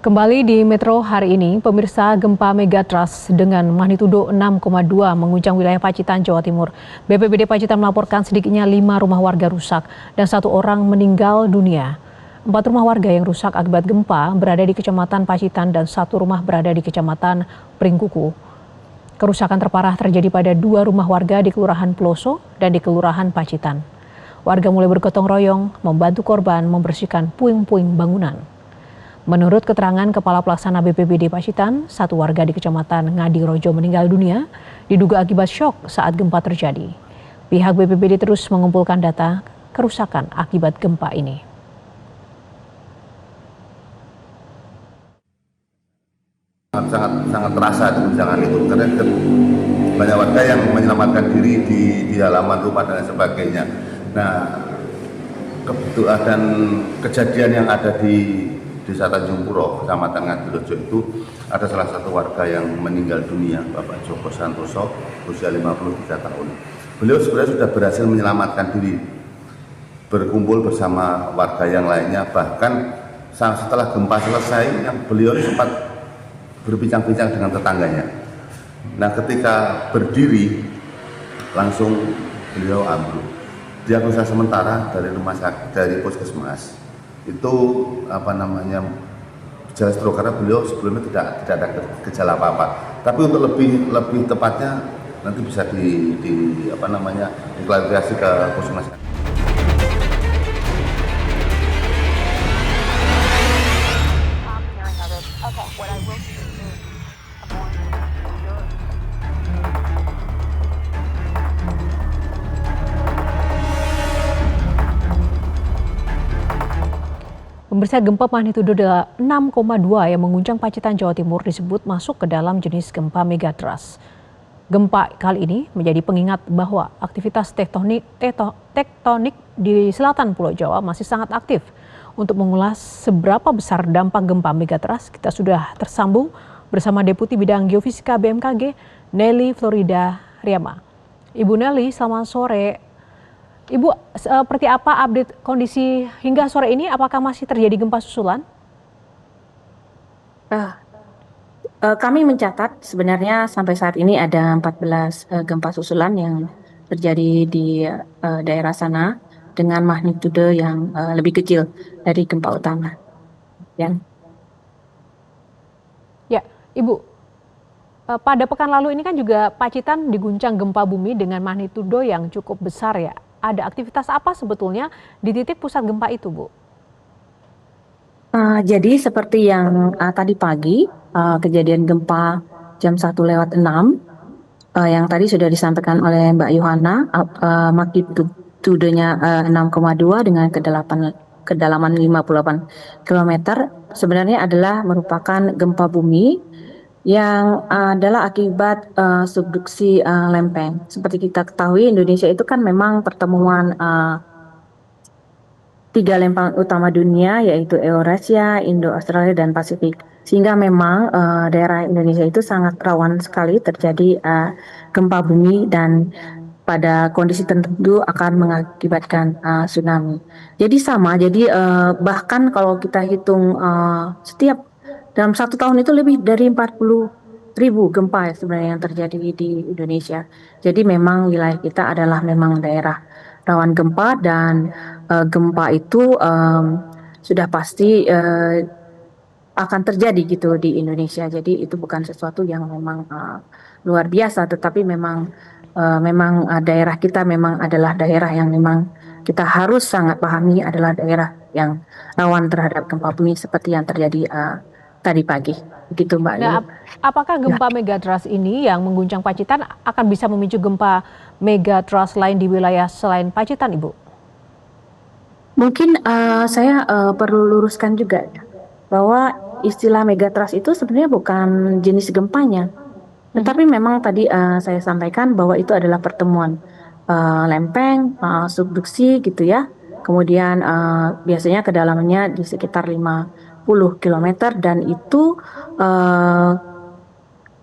Kembali di Metro hari ini, pemirsa gempa megatrust dengan magnitudo 6,2 mengguncang wilayah Pacitan, Jawa Timur. BPBD Pacitan melaporkan sedikitnya 5 rumah warga rusak dan 1 orang meninggal dunia. 4 rumah warga yang rusak akibat gempa berada di Kecamatan Pacitan dan 1 rumah berada di Kecamatan Pringkuku. Kerusakan terparah terjadi pada 2 rumah warga di Kelurahan Peloso dan di Kelurahan Pacitan. Warga mulai bergotong royong membantu korban membersihkan puing-puing bangunan. Menurut keterangan Kepala Pelaksana BPBD Pacitan, 1 warga di Kecamatan Ngadirojo meninggal dunia diduga akibat syok saat gempa terjadi. Pihak BPBD terus mengumpulkan data kerusakan akibat gempa ini. Sangat terasa guncangan itu karena banyak warga yang menyelamatkan diri di halaman rumah dan sebagainya. Nah, kebetulan dan kejadian yang ada di Desa Tanjung Puro, Kecamatan Ngadirojo itu ada salah satu warga yang meninggal dunia, Bapak Joko Santoso, usia 53 tahun. Beliau sebenarnya sudah berhasil menyelamatkan diri, berkumpul bersama warga yang lainnya, bahkan setelah gempa selesai, yang beliau sempat berbincang-bincang dengan tetangganya. Nah, ketika berdiri, langsung beliau ambruk. Diagnosa sementara dari rumah sakit, dari puskesmas, itu gejala stroke karena beliau sebelumnya tidak ada gejala apa-apa. Tapi untuk lebih tepatnya nanti bisa diklarifikasi ke puskesmas. Pemirsa, gempa magnitudo 6,2 yang mengguncang Pacitan, Jawa Timur disebut masuk ke dalam jenis gempa megatrust. Gempa kali ini menjadi pengingat bahwa aktivitas tektonik di selatan Pulau Jawa masih sangat aktif. Untuk mengulas seberapa besar dampak gempa megatrust, kita sudah tersambung bersama Deputi Bidang Geofisika BMKG, Nelly Florida Riama. Ibu Nelly, selamat sore. Ibu, seperti apa update kondisi hingga sore ini? Apakah masih terjadi gempa susulan? Kami mencatat sebenarnya sampai saat ini ada 14 gempa susulan yang terjadi di daerah sana dengan magnitudo yang lebih kecil dari gempa utama. Ya, Ibu, pada pekan lalu ini kan juga Pacitan diguncang gempa bumi dengan magnitudo yang cukup besar ya. Ada aktivitas apa sebetulnya di titik pusat gempa itu, Bu? Jadi seperti yang tadi pagi, kejadian gempa jam 1:06, yang tadi sudah disampaikan oleh Mbak Yohana, magnitudonya 6,2 dengan kedalaman 58 km, sebenarnya adalah merupakan gempa bumi yang adalah akibat subduksi lempeng. Seperti kita ketahui, Indonesia itu kan memang pertemuan 3 lempeng utama dunia, yaitu Eurasia, Indo-Australia, dan Pasifik. Sehingga memang daerah Indonesia itu sangat rawan sekali terjadi gempa bumi dan pada kondisi tertentu akan mengakibatkan tsunami. Jadi bahkan kalau kita hitung setiap dalam 1 tahun itu lebih dari 40.000 gempa sebenarnya yang terjadi di Indonesia. Jadi memang wilayah kita adalah memang daerah rawan gempa dan gempa itu sudah pasti akan terjadi gitu di Indonesia. Jadi itu bukan sesuatu yang memang luar biasa, tetapi memang daerah kita memang adalah daerah yang memang kita harus sangat pahami adalah daerah yang rawan terhadap gempa bumi seperti yang terjadi tadi pagi. Begitu, Mbak. Nah, apakah gempa megatrust ini yang mengguncang Pacitan akan bisa memicu gempa megatrust lain di wilayah selain Pacitan, Ibu? Mungkin saya perlu luruskan juga bahwa istilah megatrust itu sebenarnya bukan jenis gempanya, tetapi memang tadi saya sampaikan bahwa itu adalah pertemuan lempeng, subduksi gitu ya. Kemudian biasanya kedalamannya di sekitar 50 km dan itu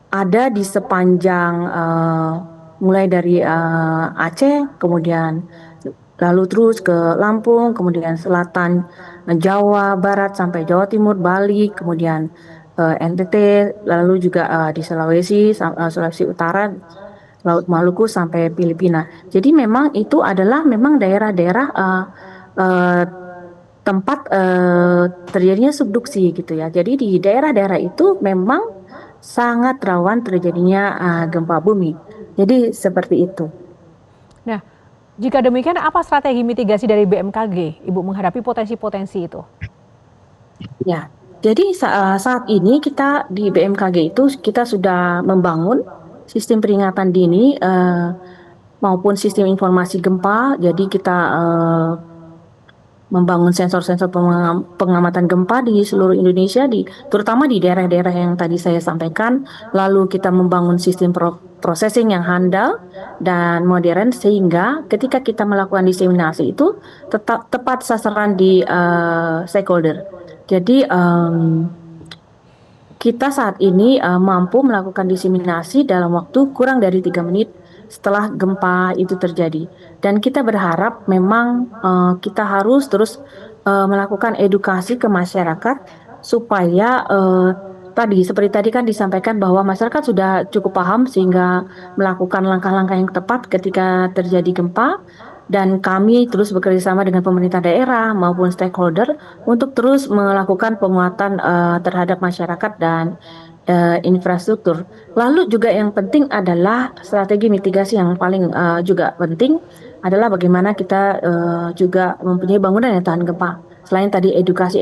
ada di sepanjang mulai dari Aceh, kemudian lalu terus ke Lampung, kemudian selatan Jawa Barat sampai Jawa Timur, Bali, kemudian NTT, lalu juga di Sulawesi Utara, Laut Maluku sampai Filipina. Jadi memang itu adalah memang daerah-daerah eh, tempat terjadinya subduksi gitu ya. Jadi di daerah-daerah itu memang sangat rawan terjadinya gempa bumi. Jadi seperti itu. Nah, jika demikian apa strategi mitigasi dari BMKG, Ibu, menghadapi potensi-potensi itu? Ya, jadi saat ini kita di BMKG itu kita sudah membangun sistem peringatan dini maupun sistem informasi gempa. Jadi kita membangun sensor-sensor pengamatan gempa di seluruh Indonesia, terutama di daerah-daerah yang tadi saya sampaikan. Lalu kita membangun sistem processing yang handal dan modern sehingga ketika kita melakukan diseminasi itu tepat sasaran di stakeholder. Jadi kita saat ini mampu melakukan diseminasi dalam waktu kurang dari 3 menit setelah gempa itu terjadi. Dan kita berharap memang kita harus terus melakukan edukasi ke masyarakat supaya seperti tadi kan disampaikan bahwa masyarakat sudah cukup paham sehingga melakukan langkah-langkah yang tepat ketika terjadi gempa. Dan kami terus bekerjasama dengan pemerintah daerah maupun stakeholder untuk terus melakukan penguatan terhadap masyarakat dan infrastruktur. Lalu juga yang penting adalah strategi mitigasi yang paling juga penting adalah bagaimana kita juga mempunyai bangunan yang tahan gempa. Selain tadi edukasi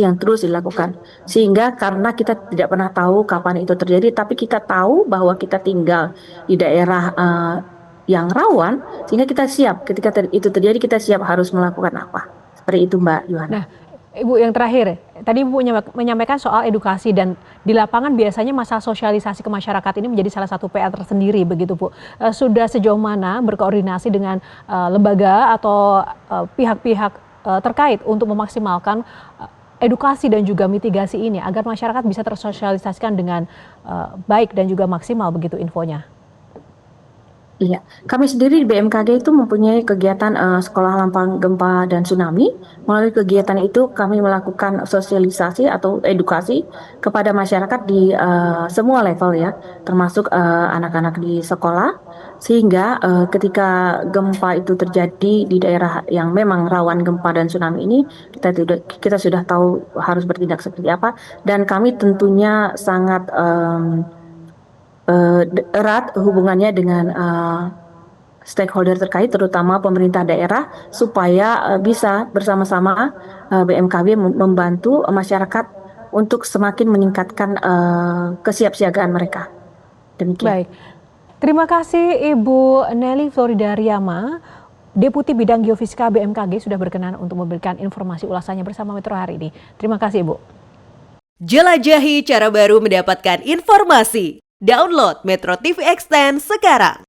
yang terus dilakukan. Sehingga karena kita tidak pernah tahu kapan itu terjadi, tapi kita tahu bahwa kita tinggal di daerah yang rawan, sehingga kita siap ketika itu terjadi, kita siap harus melakukan apa. Seperti itu Mbak Yohana. Nah, Ibu, yang terakhir, tadi Ibu menyampaikan soal edukasi dan di lapangan biasanya masalah sosialisasi ke masyarakat ini menjadi salah satu PR tersendiri begitu Bu. Sudah sejauh mana berkoordinasi dengan lembaga atau pihak-pihak terkait untuk memaksimalkan edukasi dan juga mitigasi ini agar masyarakat bisa tersosialisasikan dengan baik dan juga maksimal begitu infonya? Iya, kami sendiri di BMKG itu mempunyai kegiatan sekolah lampang gempa dan tsunami. Melalui kegiatan itu kami melakukan sosialisasi atau edukasi kepada masyarakat di semua level ya, termasuk anak-anak di sekolah. Sehingga ketika gempa itu terjadi di daerah yang memang rawan gempa dan tsunami ini, kita sudah tahu harus bertindak seperti apa. Dan kami tentunya sangat erat hubungannya dengan stakeholder terkait, terutama pemerintah daerah, supaya bisa bersama-sama BMKG membantu masyarakat untuk semakin meningkatkan kesiapsiagaan mereka. Demikian. Baik, terima kasih Ibu Nelly Floridariama, Deputi Bidang Geofisika BMKG sudah berkenan untuk memberikan informasi ulasannya bersama Metro hari ini. Terima kasih Ibu. Jelajahi cara baru mendapatkan informasi. Download Metro TV Extend sekarang.